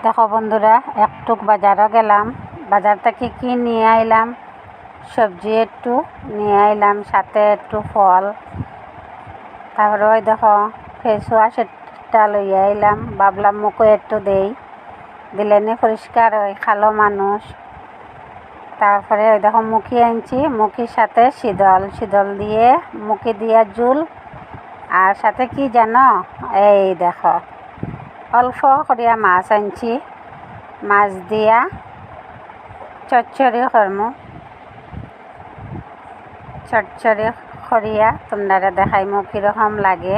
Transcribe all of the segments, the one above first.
দেখো বন্ধুরা, একটু বাজারও গেলাম। বাজার থেকে কি নিয়ে আইলাম, সবজি একটু নিয়ে আইলাম, সাথে একটু ফল। তারপরে ওই দেখো ফেস ওয়াশ একটা লইয়া আইলাম, ভাবলাম মুখে একটু দেই, দিলে নি পরিষ্কার হয়, খালো মানুষ। তারপরে ওই দেখো মুখি আনছি, মুখির সাথে শীতল দিয়ে মুখি দিয়া জুল। আর সাথে কি জানো, এই দেখো অল্প করিয়া মাছ আনছি, মাছ দিয়া চচ্চড়ি করমু। চচ্চড়ি করিয়া তোমরা দেখাইমু কীরকম লাগে,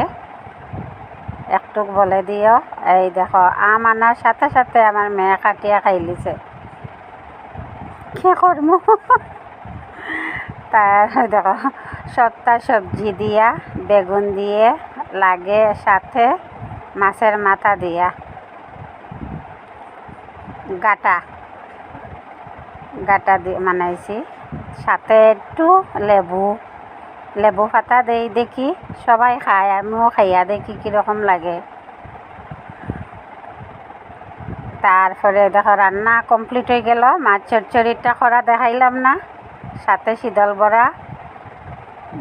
একটু বলে দিও। এই দেখো আম আনার সাথে সাথে আমার মেয়ে কাটিয়া খাইলিছে, কি করমু। তার দেখো সবটা সবজি দিয়া, বেগুন দিয়ে লাগে, সাথে মাছের মাথা দিয়া গাটা দিয়ে বানাইছি, সাথে একটু লেবু পাতা দেই, দেখি সবাই খায়, আমিও খাইয়া দেখি কীরকম লাগে। তারপরে দেখো রান্না কমপ্লিট হয়ে গেল। মাছ চচ্চড়িটা করা দেখাইলাম না, সাথে শীতল বড়া,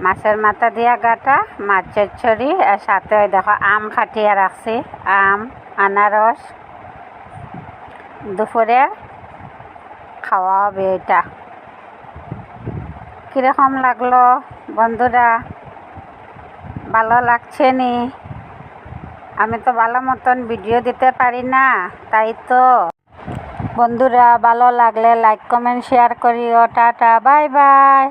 মাছের মাথা দিয়া গাটা, মাছ চচ্চড়ি, আর সাথে ওই দেখো আম কাটিয়া রাখছি, আম আনারস। দুপুরে খাওয়া হবে এটা। কীরকম লাগলো বন্ধুরা, ভালো লাগছে নি? আমি তো ভালো মতন ভিডিও দিতে পারি না, তাই তো। বন্ধুরা ভালো লাগলে লাইক কমেন্ট শেয়ার করিও। Tata, bye bye.